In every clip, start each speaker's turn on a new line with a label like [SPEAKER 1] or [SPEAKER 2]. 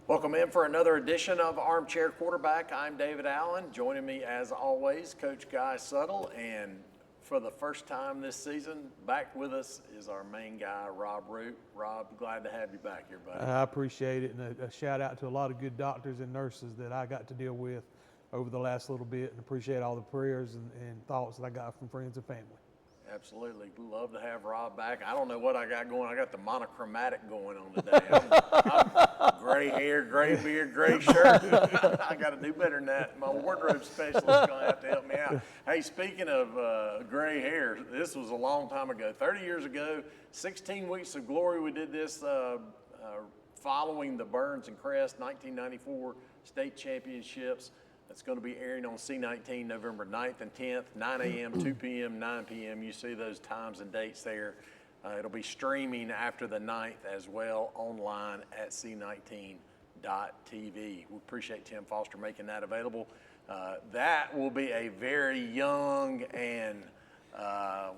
[SPEAKER 1] Welcome in for another edition of Armchair Quarterback. I'm David Allen. Joining me, as always, Coach Guy Suttle. And for the first time this season, back with us is our main guy, Rob Root. Rob, glad to have you back here, buddy.
[SPEAKER 2] I appreciate it, and a shout out to a lot of good doctors and nurses that I got to deal with over the last little bit, and appreciate all the prayers and thoughts that I got from friends and family.
[SPEAKER 1] Absolutely. Love to have Rob back. I don't know what I got going. I got the monochromatic going on today. I'm gray hair, gray beard, gray shirt. I got to do better than that. My wardrobe specialist is going to have to help me out. Hey, speaking of gray hair, this was a long time ago. 30 years ago, 16 Weeks of Glory. We did this following the Burns and Crest 1994 state championships. It's going to be airing on C19 November 9th and 10th, 9 a.m., 2 p.m., 9 p.m. You see those times and dates there. It'll be streaming after the 9th as well online at c19.tv. We appreciate Tim Foster making that available. That will be a very young and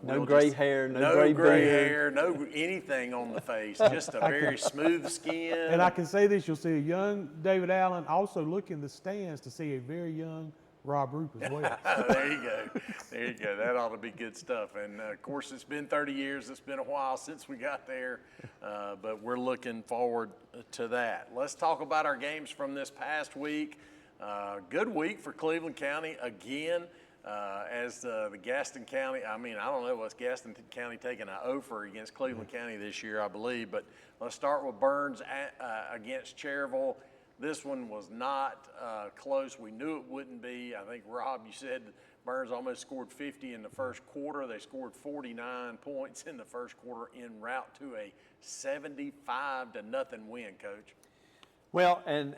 [SPEAKER 3] no gray hair, no
[SPEAKER 1] gray hair, no anything on the face, just a very smooth skin.
[SPEAKER 2] And I can say this, you'll see a young David Allen. Also look in the stands to see a very young Rob Roop as well.
[SPEAKER 1] There you go. There you go. That ought to be good stuff. And, of course, it's been 30 years. It's been a while since we got there, but we're looking forward to that. Let's talk about our games from this past week. Good week for Cleveland County again. As the Gaston County, I don't know what's Gaston County taking an offer against Cleveland County this year, I believe. But let's start with Burns against Cherville. This one was not close. We knew it wouldn't be. I think, Rob, you said Burns almost scored 50 in the first quarter. They scored 49 points in the first quarter en route to a 75-0 win, Coach.
[SPEAKER 3] Well, and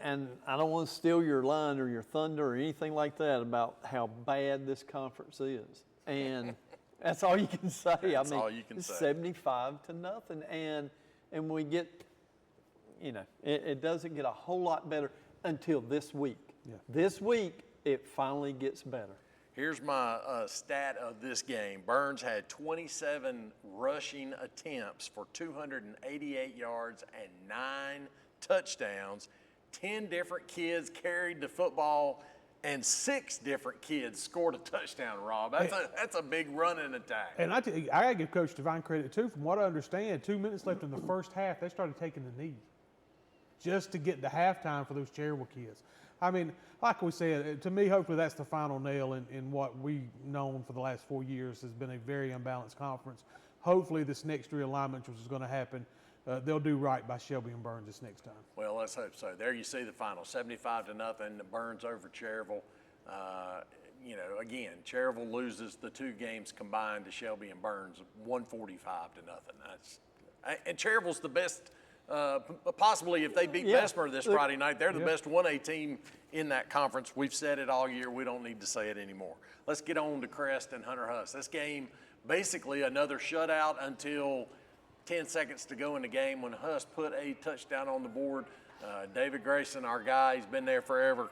[SPEAKER 3] I don't want to steal your line or your thunder or anything like that about how bad this conference is. And that's all you can say.
[SPEAKER 1] That's all you can say.
[SPEAKER 3] 75-0. And we get, it doesn't get a whole lot better until this week. Yeah. This week, it finally gets better.
[SPEAKER 1] Touchdown. Here's my stat of this game. Burns had 27 rushing attempts for 288 yards and 9 touchdowns. 10 different kids carried the football, and 6 different kids scored a touchdown, Rob. That's a big running attack.
[SPEAKER 2] And I got to give Coach Devine credit, too. From what I understand, 2 minutes left in the first half, they started taking the knee just to get the halftime for those Cherville kids. Like we said, to me, hopefully that's the final nail in what we've known for the last 4 years has been a very unbalanced conference. Hopefully this next realignment, which is going to happen, they'll do right by Shelby and Burns this next time.
[SPEAKER 1] Well, let's hope so. There you see the final, 75-0, Burns over Cherville. Again, Cherville loses the 2 games combined to Shelby and Burns, 145-0. And Cherville's the best, possibly if they beat Bessemer this Friday night, they're the best 1A team in that conference. We've said it all year. We don't need to say it anymore. Let's get on to Crest and Hunter Huss. This game, basically another shutout until 10 seconds to go in the game when Huss put a touchdown on the board. David Grayson, our guy, he's been there forever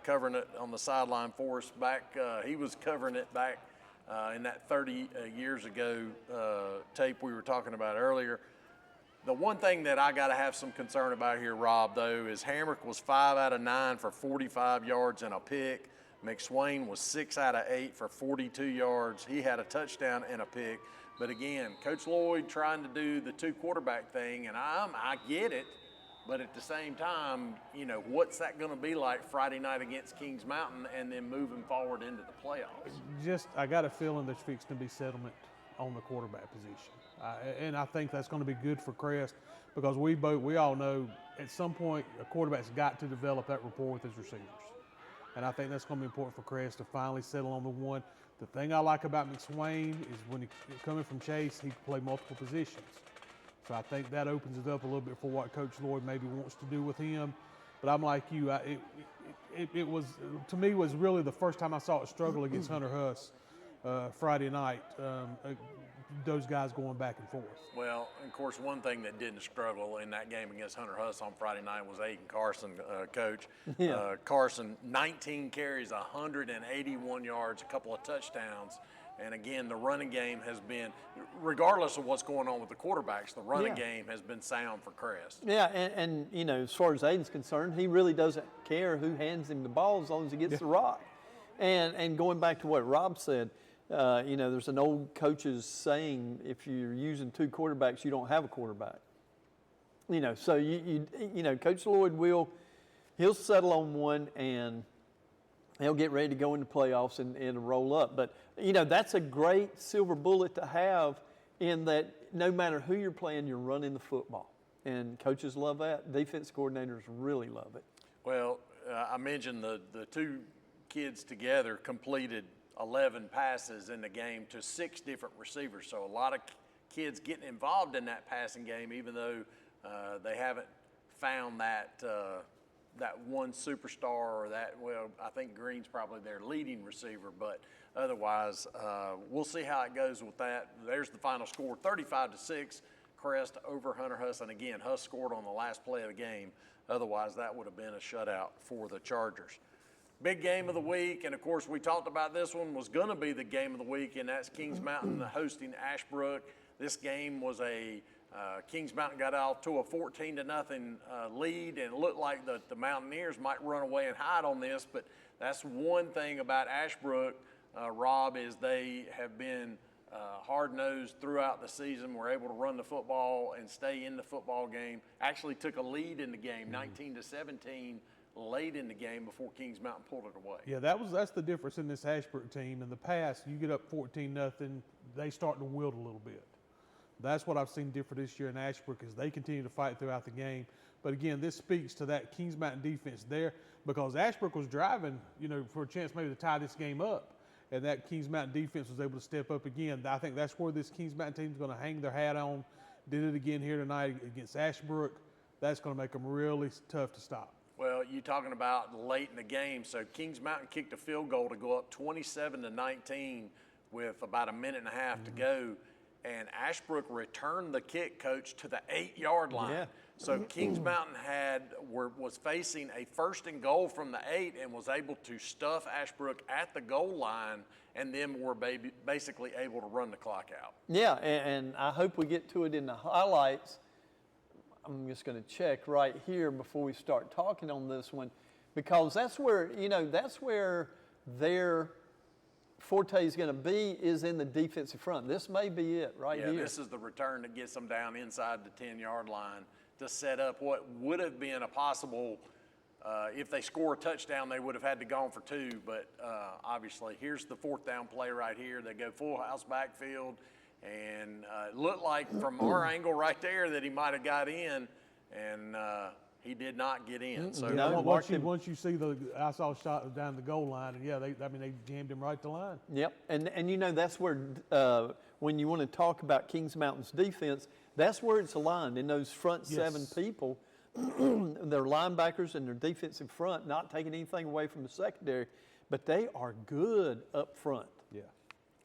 [SPEAKER 1] covering it on the sideline for us. He was covering it back in that 30 years ago tape we were talking about earlier. The one thing that I got to have some concern about here, Rob, though, is Hamrick was 5 out of 9 for 45 yards and a pick. McSwain was 6 out of 8 for 42 yards. He had a touchdown and a pick. But again, Coach Lloyd trying to do the 2 quarterback thing, and I get it. But at the same time, what's that going to be like Friday night against Kings Mountain and then moving forward into the playoffs?
[SPEAKER 2] I got a feeling there's fixing to be settlement on the quarterback position. And I think that's going to be good for Crest because we all know at some point a quarterback's got to develop that rapport with his receivers. And I think that's going to be important for Crest to finally settle on the one. The thing I like about McSwain is when he's coming from Chase, he can play multiple positions. So I think that opens it up a little bit for what Coach Lloyd maybe wants to do with him. But I'm like you, it was, to me, was really the first time I saw it struggle against Hunter Huss Friday night. Those guys going back and forth.
[SPEAKER 1] Well, of course, one thing that didn't struggle in that game against Hunter Huss on Friday night was Aiden Carson, Coach. Carson, 19 carries, 181 yards, a couple of touchdowns. And again, the running game has been, regardless of what's going on with the quarterbacks, the running
[SPEAKER 3] Yeah.
[SPEAKER 1] game has been sound for Crest.
[SPEAKER 3] Yeah, and you know, as far as Aiden's concerned, he really doesn't care who hands him the ball as long as he gets the rock. And going back to what Rob said, you know, there's an old coach's saying: if you're using two quarterbacks, you don't have a quarterback. You know, so you know, Coach Lloyd he'll settle on one and he'll get ready to go into playoffs and roll up. But you know, that's a great silver bullet to have, in that no matter who you're playing, you're running the football. And coaches love that. Defense coordinators really love it.
[SPEAKER 1] Well, I mentioned the two kids together completed 11 passes in the game to 6 different receivers. So a lot of kids getting involved in that passing game, even though they haven't found that one superstar or that, well, I think Green's probably their leading receiver, but otherwise, we'll see how it goes with that. There's the final score, 35-6, Crest over Hunter Huss. And again, Huss scored on the last play of the game. Otherwise, that would have been a shutout for the Chargers. Big game of the week, and of course, we talked about this one was going to be the game of the week, and that's Kings Mountain hosting Ashbrook. This game was Kings Mountain got out to a 14-0 lead, and it looked like the Mountaineers might run away and hide on this, but that's one thing about Ashbrook, Rob, is they have been hard-nosed throughout the season, were able to run the football and stay in the football game. Actually took a lead in the game, 19-17, late in the game before Kings Mountain pulled it away.
[SPEAKER 2] Yeah, that's the difference in this Ashbrook team. In the past, you get up 14-0, they start to wilt a little bit. That's what I've seen different this year in Ashbrook, is they continue to fight throughout the game. But again, this speaks to that Kings Mountain defense there, because Ashbrook was driving, you know, for a chance maybe to tie this game up, and that Kings Mountain defense was able to step up again. I think that's where this Kings Mountain team is going to hang their hat on. Did it again here tonight against Ashbrook. That's going to make them really tough to stop.
[SPEAKER 1] Well, you're talking about late in the game. So Kings Mountain kicked a field goal to go up 27-19 with about a minute and a half to go. And Ashbrook returned the kick, coach, to the 8-yard line.
[SPEAKER 3] Yeah.
[SPEAKER 1] So Kings Mountain was facing a 1st and goal from the 8 and was able to stuff Ashbrook at the goal line, and then were basically able to run the clock out.
[SPEAKER 3] Yeah, and I hope we get to it in the highlights. I'm just going to check right here before we start talking on this one, because that's where, you know, that's where their forte is going to be, is in the defensive front. This may be it right here.
[SPEAKER 1] Yeah, this is the return that gets them down inside the 10-yard line to set up what would have been a possible, if they score a touchdown, they would have had to go for 2. But obviously, here's the 4th down play right here. They go full house backfield. And it looked like from our angle right there that he might have got in, and he did not get in. So
[SPEAKER 2] Yeah, once you see I saw a shot down the goal line, and yeah, they jammed him right to the line.
[SPEAKER 3] Yep, and you know, that's where, when you want to talk about Kings Mountain's defense, that's where it's aligned, in those front 7 people. Their linebackers and their defensive front, not taking anything away from the secondary, but they are good up front.
[SPEAKER 2] Yeah.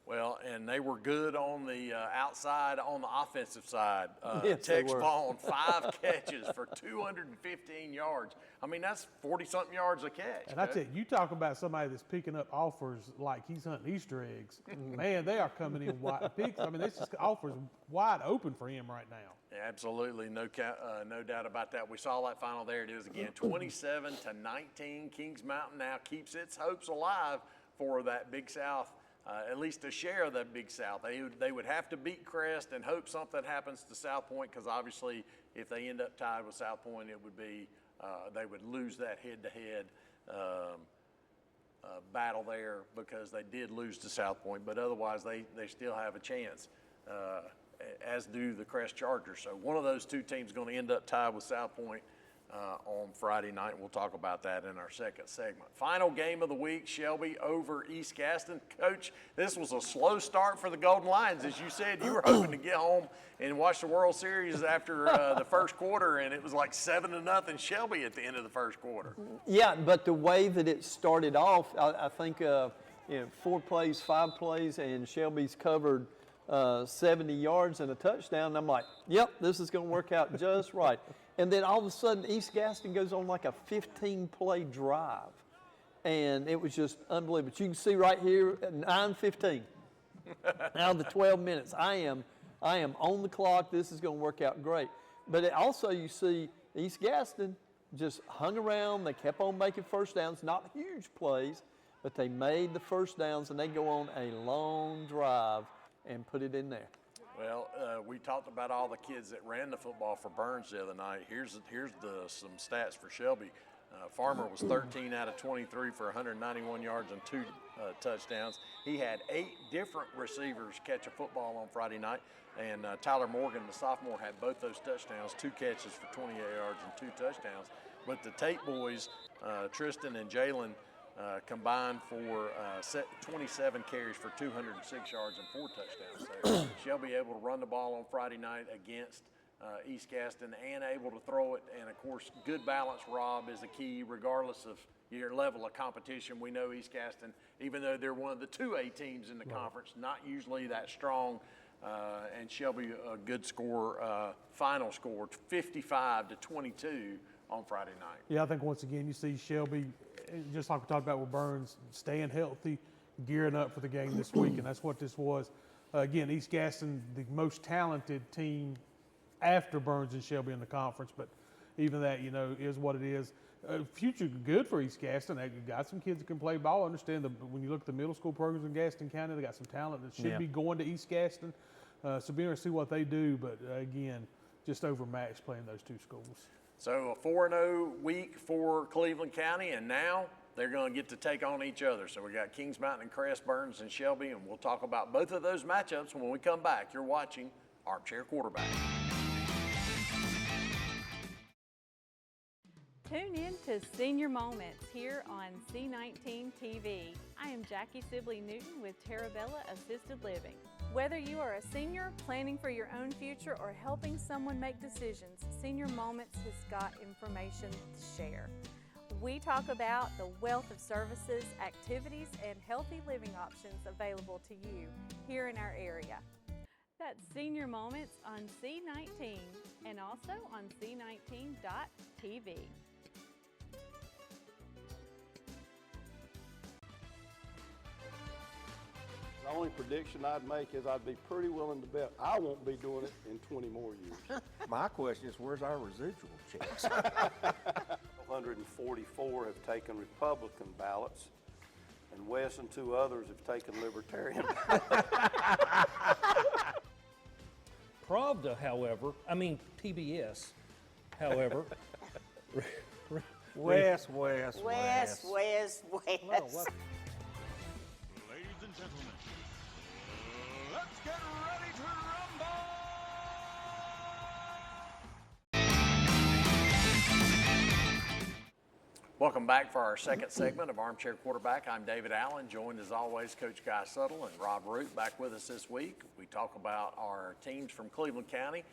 [SPEAKER 1] Well, and they were good on the outside, on the offensive side.
[SPEAKER 3] Yes, they
[SPEAKER 1] Tex
[SPEAKER 3] were.
[SPEAKER 1] Vaughn, 5 catches for 215 yards. I mean, that's 40-something yards a catch.
[SPEAKER 2] And I tell you, you talk about somebody that's picking up offers like he's hunting Easter eggs. Man, they are coming in wide. I mean, this just offers wide open for him right now.
[SPEAKER 1] Yeah, absolutely, no doubt about that. We saw that final. There it is again, 27-19. Kings Mountain now keeps its hopes alive for that Big South. At least a share of that Big South. They would have to beat Crest and hope something happens to South Point, because obviously if they end up tied with South Point, it would be they would lose that head-to-head battle there, because they did lose to South Point. But otherwise, they still have a chance, as do the Crest Chargers. So one of those two teams is going to end up tied with South Point on Friday night. We'll talk about that in our second segment. Final game of the week, Shelby over East Gaston. Coach, this was a slow start for the Golden Lions. As you said, you were hoping to get home and watch the World Series after the first quarter, and it was like 7-0 Shelby at the end of the first quarter.
[SPEAKER 3] Yeah, but the way that it started off, I think 4 plays, 5 plays, and Shelby's covered 70 yards and a touchdown. And I'm like, yep, this is going to work out just right. And then all of a sudden, East Gaston goes on like a 15-play drive. And it was just unbelievable. But you can see right here at 9:15, out of the 12 minutes. I am on the clock. This is going to work out great. But it also, you see East Gaston just hung around. They kept on making first downs, not huge plays, but they made the first downs, and they go on a long drive and put it in there.
[SPEAKER 1] Well, we talked about all the kids that ran the football for Burns the other night. Here's some stats for Shelby. Farmer was 13 out of 23 for 191 yards and 2 touchdowns. He had 8 different receivers catch a football on Friday night, and Tyler Morgan, the sophomore, had both those touchdowns, 2 catches for 28 yards and 2 touchdowns. But the Tate boys, Tristan and Jalen, combined for 27 carries for 206 yards and 4 touchdowns. So Shelby able to run the ball on Friday night against East Gaston and able to throw it. And, of course, good balance, Rob, is a key regardless of your level of competition. We know East Gaston, even though they're one of the 2A teams in the conference, not usually that strong. And Shelby, a good score, final score, 55-22 on Friday night.
[SPEAKER 2] Yeah, I think once again you see Shelby, just like we talked about with Burns, staying healthy, gearing up for the game this week, and that's what this was. Again, East Gaston, the most talented team after Burns and Shelby in the conference, but even that, is what it is. Future good for East Gaston. They got some kids that can play ball. I understand when you look at the middle school programs in Gaston County, they got some talent that should be going to East Gaston. So be interested to see what they do, but again, just overmatched playing those 2 schools.
[SPEAKER 1] So a 4-0 week for Cleveland County, and now they're going to get to take on each other. So we got Kings Mountain and Crest, Burns and Shelby, and we'll talk about both of those matchups when we come back. You're watching Armchair Quarterback.
[SPEAKER 4] Tune in to Senior Moments here on C19 TV. I am Jackie Sibley Newton with Terabella Assisted Living. Whether you are a senior planning for your own future or helping someone make decisions, Senior Moments has got information to share. We talk about the wealth of services, activities, and healthy living options available to you here in our area. That's Senior Moments on C19 and also on C19.tv.
[SPEAKER 5] The only prediction I'd make is I'd be pretty willing to bet I won't be doing it in 20 more years.
[SPEAKER 6] My question is, where's our residual checks?
[SPEAKER 5] 144 have taken Republican ballots, and Wes and 2 others have taken Libertarian ballots.
[SPEAKER 7] Pravda, however, PBS, however.
[SPEAKER 6] Wes.
[SPEAKER 8] West.
[SPEAKER 6] Ladies
[SPEAKER 8] and gentlemen, let's get ready to rumble!
[SPEAKER 1] Welcome back for our second segment of Armchair Quarterback. I'm David Allen, joined as always Coach Guy Suttle and Rob Root back with us this week. We talk about our teams from Cleveland County.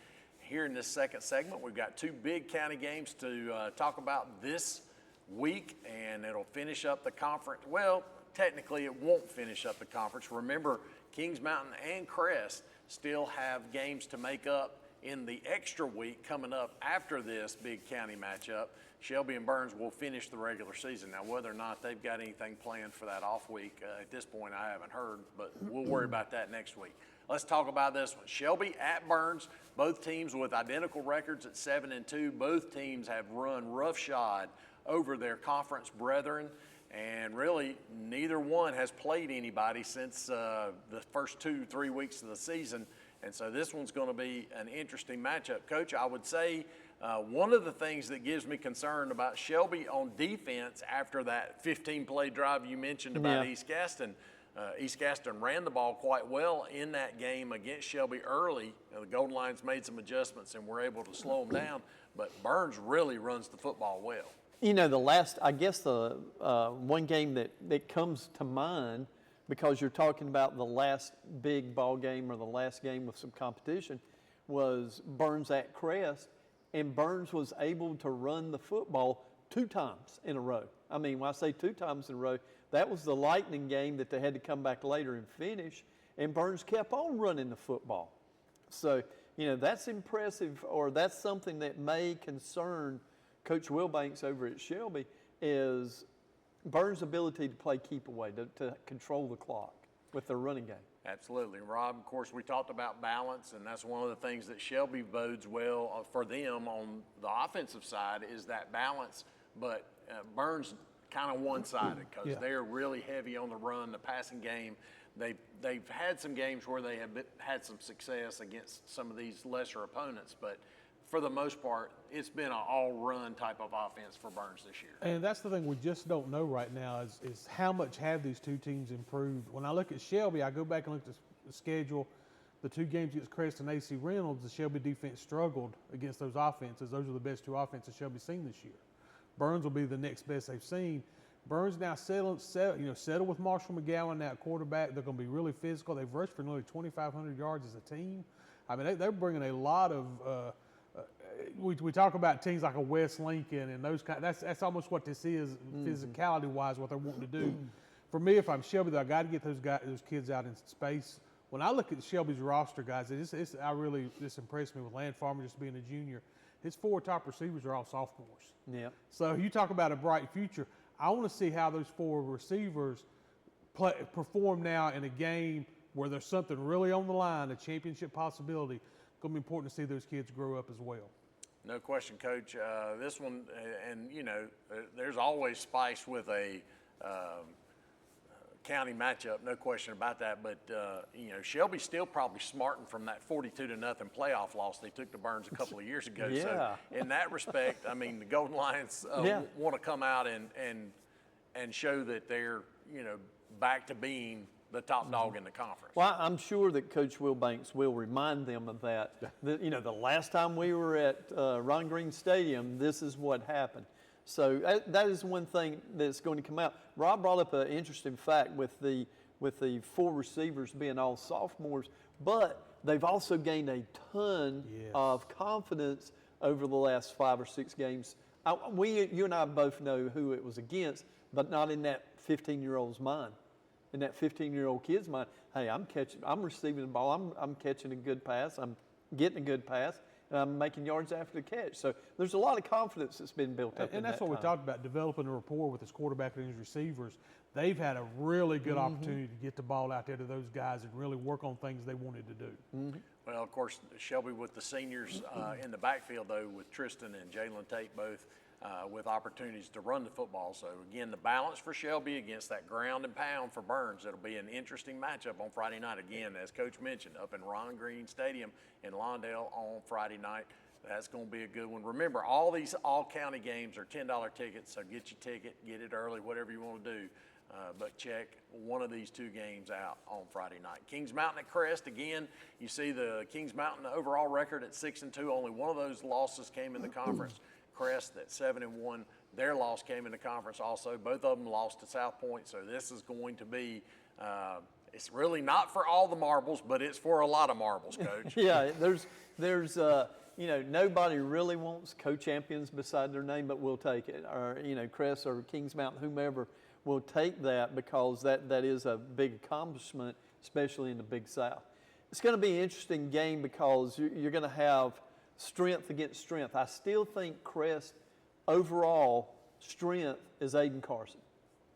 [SPEAKER 1] Here in this second segment, we've got 2 big county games to talk about this week, and it'll finish up the conference. Well, technically it won't finish up the conference. Remember, Kings Mountain and Crest still have games to make up in the extra week coming up after this big county matchup. Shelby and Burns will finish the regular season. Now, whether or not they've got anything planned for that off week, at this point I haven't heard, but we'll worry about that next week. Let's talk about this one. Shelby at Burns, both teams with identical records at 7-2. Both teams have run roughshod over their conference brethren, and really neither one has played anybody since the first 2-3 weeks of the season. And so this one's going to be an interesting matchup. Coach, I would say one of the things that gives me concern about Shelby on defense after that 15-play drive you mentioned about East Gaston, East Gaston ran the ball quite well in that game against Shelby early. The Golden Lions made some adjustments and were able to slow them down, but Burns really runs the football well.
[SPEAKER 3] The one game that comes to mind, because you're talking about the last big ball game or the last game with some competition, was Burns at Crest, and Burns was able to run the football 2 times in a row. When I say 2 times in a row, that was the Lightning game that they had to come back later and finish, and Burns kept on running the football. So, that's impressive, or that's something that may concern Coach Wilbanks over at Shelby, is Burns' ability to play keep away, to control the clock with their running game.
[SPEAKER 1] Absolutely. Rob, of course, we talked about balance, and that's one of the things that Shelby bodes well for them on the offensive side is that balance, but Burns kind of one-sided because
[SPEAKER 2] Yeah.
[SPEAKER 1] they're really heavy on the run, the passing game. They've had some games where they have had some success against some of these lesser opponents, but for the most part, it's been an all-run type of offense for Burns this year.
[SPEAKER 2] And that's the thing we just don't know right now is how much have these two teams improved. When I look at Shelby, I go back and look at the schedule. The two games against Crest and AC Reynolds, the Shelby defense struggled against those offenses. Those are the best two offenses Shelby's seen this year. Burns will be the next best they've seen. Burns now settled with Marshall McGowan now at quarterback. They're going to be really physical. They've rushed for nearly 2,500 yards as a team. I mean, they're bringing a lot of we talk about teams like a West Lincoln and those kind. That's almost what this is physicality-wise, what they're wanting to do. For me, if I'm Shelby, though, I got to get those kids out in space. When I look at Shelby's roster, guys, this impressed me with Land Farmer just being a junior. His 4 top receivers are all sophomores.
[SPEAKER 3] Yeah.
[SPEAKER 2] So you talk about a bright future. I want to see how those 4 receivers perform now in a game where there's something really on the line, a championship possibility. Going to be important to see those kids grow up as well.
[SPEAKER 1] No question, Coach. This one, and there's always spice with a county matchup, no question about that. But Shelby's still probably smarting from that 42-0 playoff loss they took to Burns a couple of years ago.
[SPEAKER 3] Yeah.
[SPEAKER 1] So in that respect, I mean, the Golden Lions want to come out and show that they're back to being the top dog in the conference.
[SPEAKER 3] Well, I'm sure that Coach Will Banks will remind them of that. The last time we were at Ron Green Stadium, this is what happened. So that is one thing that's going to come out. Rob brought up an interesting fact with the 4 receivers being all sophomores, but they've also gained a ton of confidence over the last 5 or 6 games. You and I both know who it was against, but not in that 15-year-old's mind. In that 15-year-old kid's mind, hey, I'm receiving the ball, I'm catching a good pass, I'm getting a good pass, and I'm making yards after the catch. So there's a lot of confidence that's been built up.
[SPEAKER 2] And that's what we talked about, developing a rapport with his quarterback and his receivers. They've had a really good opportunity to get the ball out there to those guys and really work on things they wanted to do.
[SPEAKER 1] Well, of course, Shelby with the seniors in the backfield, though, with Tristan and Jalen Tate both with opportunities to run the football. So, again, the balance for Shelby against that ground and pound for Burns. It'll be an interesting matchup on Friday night. Again, as Coach mentioned, up in Ron Green Stadium in Lawndale on Friday night. That's going to be a good one. Remember, all these all-county games are $10 tickets, so get your ticket, get it early, whatever you want to do. But check one of these 2 games out on Friday night. Kings Mountain at Crest, again, you see the Kings Mountain overall record at 6-2. Only one of those losses came in the conference. Crest at 7-1. Their loss came in the conference also. Both of them lost to South Point, so this is going to be it's really not for all the marbles, but it's for a lot of marbles, Coach.
[SPEAKER 3] Yeah, there's nobody really wants co-champions beside their name, but we'll take it. Or, Crest or Kings Mountain, whomever will take that because that is a big accomplishment, especially in the Big South. It's going to be an interesting game because you're going to have strength against strength. I still think Crest overall strength is Aiden Carson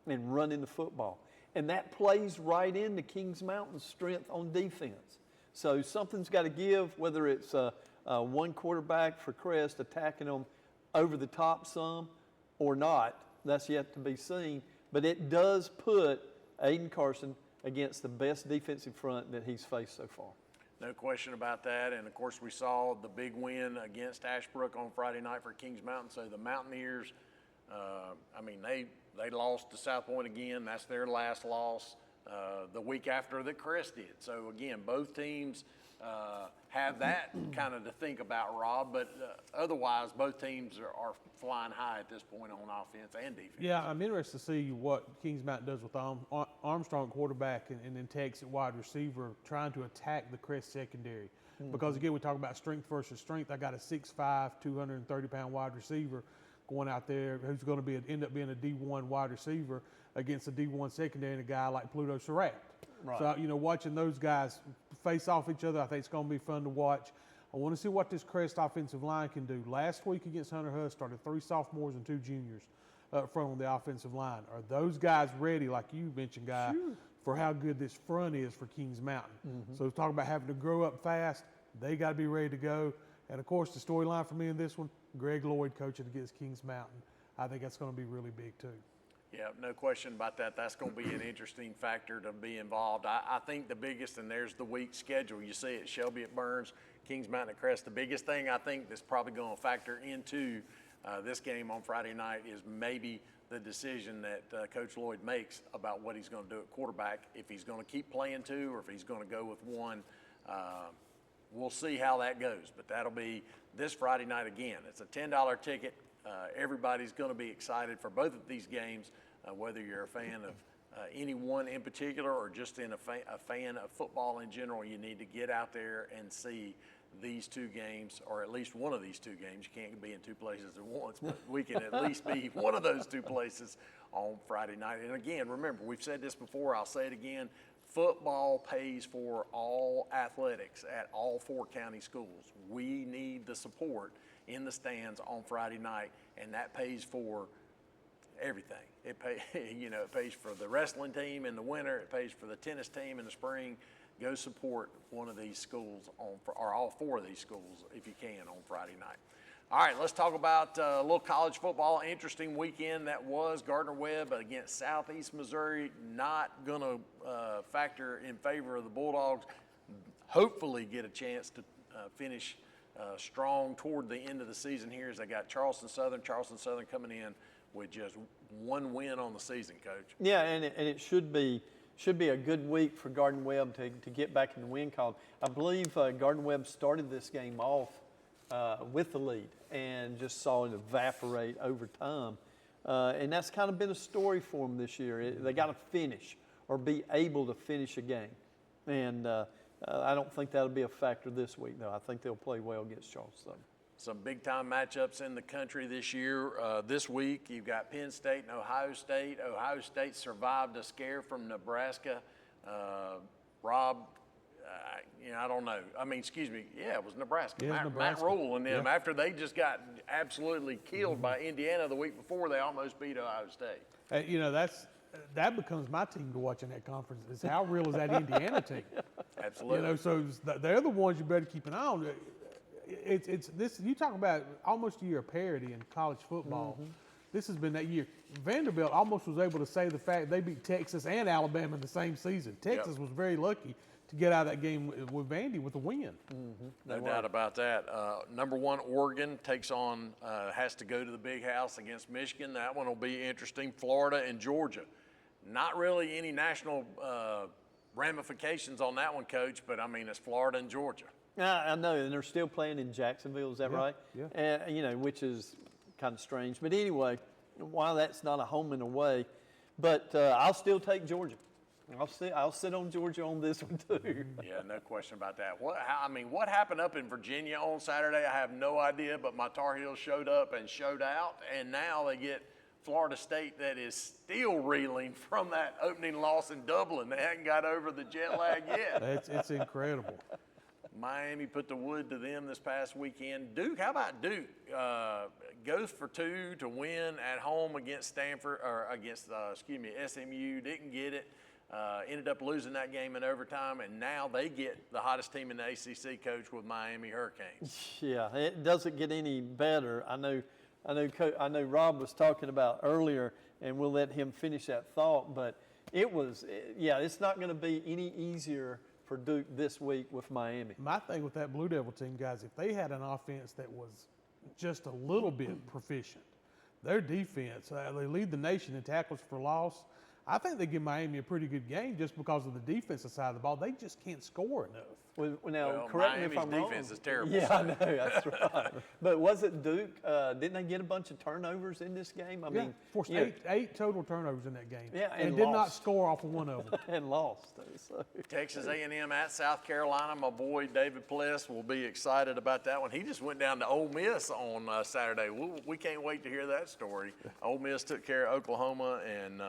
[SPEAKER 3] and running the football. And that plays right into Kings Mountain's strength on defense. So something's got to give, whether it's one quarterback for Crest attacking them over the top some or not. That's yet to be seen. But it does put Aiden Carson against the best defensive front that he's faced so far.
[SPEAKER 1] No question about that. And, of course, we saw the big win against Ashbrook on Friday night for Kings Mountain. So the Mountaineers, they lost to South Point again. That's their last loss the week after that Crest did. So, again, both teams have that kind of to think about, Rob. But otherwise, both teams are flying high at this point on offense and defense.
[SPEAKER 2] Yeah, I'm interested to see what Kings Mountain does with Armstrong quarterback and then Tex at wide receiver trying to attack the Crest secondary. Because, again, we talk about strength versus strength. I got a 6'5", 230-pound wide receiver going out there who's going to end up being a D1 wide receiver against a D1 secondary and a guy like Pluto Surratt. Right. So, watching those guys face off each other, I think it's going to be fun to watch. I want to see what this Crest offensive line can do. Last week against Hunter Huss started 3 sophomores and 2 juniors up front on the offensive line. Are those guys ready, like you mentioned, Guy, for how good this front is for Kings Mountain. So talk about having to grow up fast. They got to be ready to go. And of course, the storyline for me in this one, Greg Lloyd coaching against Kings Mountain. I think that's going to be really big too.
[SPEAKER 1] Yeah, no question about that. That's going to be an interesting factor to be involved. I think the biggest, and there's the week schedule. You see it, Shelby at Burns, Kings Mountain at Crest. The biggest thing I think that's probably going to factor into this game on Friday night is maybe the decision that Coach Lloyd makes about what he's going to do at quarterback, if he's going to keep playing two or if he's going to go with one. We'll see how that goes, but that'll be this Friday night again. It's a $10 ticket. Everybody's going to be excited for both of these games, whether you're a fan of any one in particular or just a fan of football in general. You need to get out there and see these two games, or at least one of these two games. You can't be in two places at once, but we can at least be one of those two places on Friday night. And again, remember, we've said this before, I'll say it again, football pays for all athletics at all 4 county schools. We need the support in the stands on Friday night, and that pays for everything. It pays for the wrestling team in the winter. It pays for the tennis team in the spring. Go support one of these schools or all 4 of these schools if you can on Friday night. All right, let's talk about a little college football. Interesting weekend that was. Gardner-Webb against Southeast Missouri. Not going to factor in favor of the Bulldogs. Hopefully get a chance to finish strong toward the end of the season here as they got Charleston Southern. Charleston Southern coming in with just 1 win on the season, Coach.
[SPEAKER 3] Yeah, and it should be a good week for Gardner-Webb to get back in the win column. I believe Gardner-Webb started this game off with the lead and just saw it evaporate over time. And that's kind of been a story for them this year. They got to finish or be able to finish a game. And I don't think that'll be a factor this week, though. I think they'll play well against Charleston.
[SPEAKER 1] Some big-time matchups in the country this year. This week, you've got Penn State and Ohio State. Ohio State survived a scare from Nebraska. Rob, I don't know. It was Nebraska.
[SPEAKER 2] Yeah,
[SPEAKER 1] Matt
[SPEAKER 2] Nebraska.
[SPEAKER 1] Rule and them. After they just got absolutely killed by Indiana the week before, they almost beat Ohio State.
[SPEAKER 2] That becomes my team to watch in that conference. Is how real is that Indiana team?
[SPEAKER 1] Absolutely.
[SPEAKER 2] So they're the ones you better keep an eye on. It's this. You talk about almost a year of parity in college football. This has been that year. Vanderbilt almost was able to say the fact they beat Texas and Alabama in the same season. Texas was very lucky to get out of that game with Vandy with a win.
[SPEAKER 1] No doubt about that. Number 1, Oregon has to go to the Big House against Michigan. That one will be interesting. Florida and Georgia. Not really any national ramifications on that one, Coach, but it's Florida and Georgia.
[SPEAKER 3] I know, and they're still playing in Jacksonville, is that right?
[SPEAKER 2] Yeah.
[SPEAKER 3] And, which is kind of strange. But anyway, why that's not a home and away. But I'll still take Georgia. I'll sit on Georgia on this one too.
[SPEAKER 1] Yeah, no question about that. What happened up in Virginia on Saturday? I have no idea, but my Tar Heels showed up and showed out, and now they get Florida State that is still reeling from that opening loss in Dublin. They hadn't got over the jet lag yet.
[SPEAKER 2] It's incredible.
[SPEAKER 1] Miami put the wood to them this past weekend. Duke, how about Duke? Goes for 2 to win at home against SMU. Didn't get it. Ended up losing that game in overtime, and now they get the hottest team in the ACC, Coach, with Miami Hurricanes.
[SPEAKER 3] Yeah, it doesn't get any better. I know Rob was talking about earlier, and we'll let him finish that thought, but it's not going to be any easier for Duke this week with Miami.
[SPEAKER 2] My thing with that Blue Devil team, guys, if they had an offense that was just a little bit proficient, their defense, they lead the nation in tackles for loss. I think they give Miami a pretty good game just because of the defensive side of the ball. They just can't score enough.
[SPEAKER 3] Now, correct me if I'm wrong.
[SPEAKER 1] Miami's defense is terrible.
[SPEAKER 3] Yeah, I know, that's right. But was it Duke? Didn't they get a bunch of turnovers in this game?
[SPEAKER 2] Forced eight total turnovers in that game.
[SPEAKER 3] Yeah,
[SPEAKER 2] and did not score off of one of them.
[SPEAKER 3] And lost. So.
[SPEAKER 1] Texas A&M at South Carolina. My boy David Pless will be excited about that one. He just went down to Ole Miss on Saturday. We can't wait to hear that story. Ole Miss took care of Oklahoma, and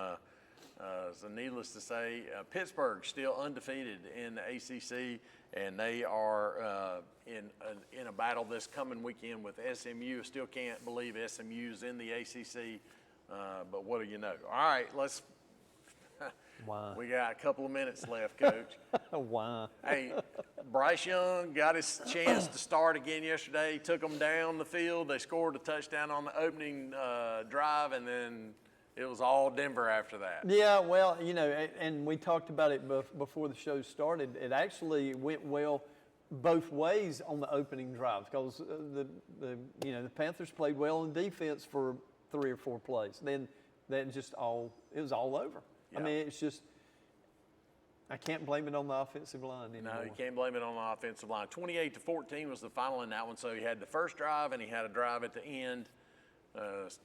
[SPEAKER 1] so needless to say, Pittsburgh still undefeated in the ACC, and they are in a battle this coming weekend with SMU. Still can't believe SMU's in the ACC, but what do you know? All right, let's
[SPEAKER 3] Why?
[SPEAKER 1] We got a couple of minutes left, Coach.
[SPEAKER 3] Why?
[SPEAKER 1] Hey, Bryce Young got his chance to start again yesterday. Took them down the field. They scored a touchdown on the opening drive, and then it was all Denver after that.
[SPEAKER 3] Yeah, well, you know, and we talked about it before the show started. It actually went well both ways on the opening drive because the Panthers played well in defense for 3 or 4 plays. Then it was all over.
[SPEAKER 1] Yeah.
[SPEAKER 3] I mean, it's just I can't blame it on the offensive line anymore.
[SPEAKER 1] No, you can't blame it on the offensive line. 28-14 was the final in that one. So he had the first drive and he had a drive at the end,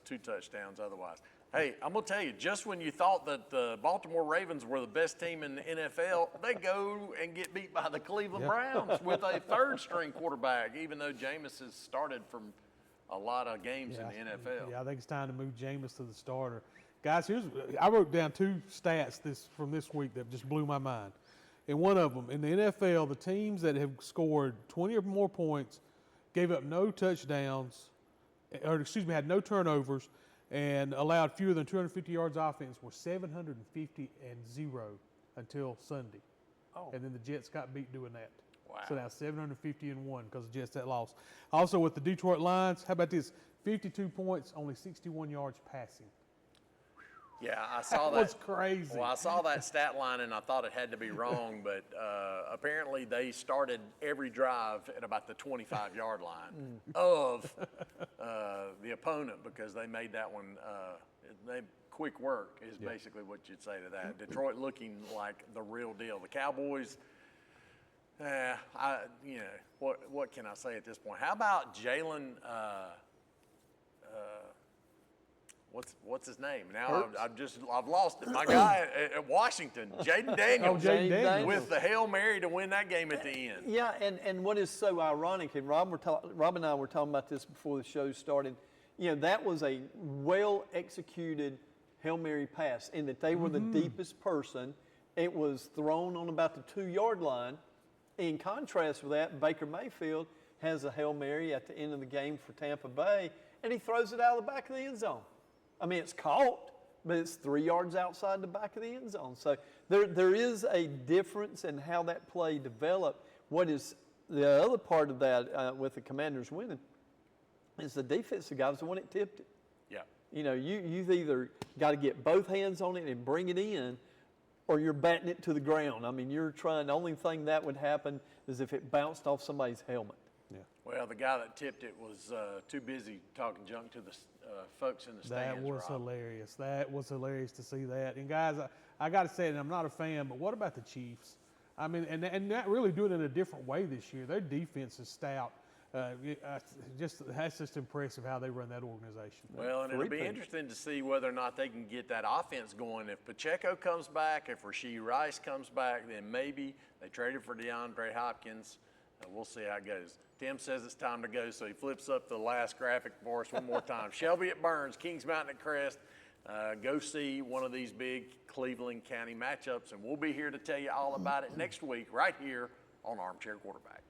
[SPEAKER 1] 2 touchdowns otherwise. Hey, I'm going to tell you, just when you thought that the Baltimore Ravens were the best team in the NFL, they go and get beat by the Cleveland Browns with a third-string quarterback, even though Jameis has started from a lot of games in the NFL.
[SPEAKER 2] Yeah, I think it's time to move Jameis to the starter. Guys, I wrote down 2 stats from this week that just blew my mind. And one of them, in the NFL, the teams that have scored 20 or more points, gave up no touchdowns, had no turnovers, and allowed fewer than 250 yards offense were 750-0 until Sunday.
[SPEAKER 3] Oh.
[SPEAKER 2] And then the Jets got beat doing that.
[SPEAKER 1] Wow.
[SPEAKER 2] So now 750-1 because the Jets that lost. Also with the Detroit Lions, how about this? 52 points, only 61 yards passing.
[SPEAKER 1] Yeah, I saw that.
[SPEAKER 2] That's crazy.
[SPEAKER 1] Well, I saw that stat line and I thought it had to be wrong, but apparently they started every drive at about the 25-yard line of the opponent because they made that one. Quick work is basically what you'd say to that. Detroit looking like the real deal. The Cowboys. What can I say at this point? How about Jalen? What's his name? Now I've lost it. My guy at Washington, Jaden Daniels,
[SPEAKER 2] Jaden Daniels.
[SPEAKER 1] with the Hail Mary to win that game at the end.
[SPEAKER 3] Yeah, and what is so ironic, and Rob and I were talking about this before the show started, you know, that was a well-executed Hail Mary pass in that they were the deepest person. It was thrown on about the 2-yard line. In contrast with that, Baker Mayfield has a Hail Mary at the end of the game for Tampa Bay, and he throws it out of the back of the end zone. I mean, it's caught, but it's 3 yards outside the back of the end zone. So there is a difference in how that play developed. What is the other part of that with the Commanders winning is the defensive guy was the one that tipped it.
[SPEAKER 1] Yeah.
[SPEAKER 3] You know, you've either got to get both hands on it and bring it in, or you're batting it to the ground. I mean, the only thing that would happen is if it bounced off somebody's helmet.
[SPEAKER 2] Yeah.
[SPEAKER 1] Well, the guy that tipped it was too busy talking junk to the folks in the stands.
[SPEAKER 2] That was
[SPEAKER 1] Rob.
[SPEAKER 2] hilarious. That was hilarious to see that. And guys, I got to say, and I'm not a fan, but what about the Chiefs? I mean, and not really doing it in a different way this year. Their defense is stout. That's just impressive how they run that organization.
[SPEAKER 1] Well, and it'll be interesting to see whether or not they can get that offense going. If Pacheco comes back, if Rashee Rice comes back, then maybe they traded for DeAndre Hopkins. We'll see how it goes. Tim says it's time to go, so he flips up the last graphic for us one more time. Shelby at Burns, Kings Mountain at Crest. Go see one of these big Cleveland County matchups, and we'll be here to tell you all about it next week right here on Armchair Quarterback.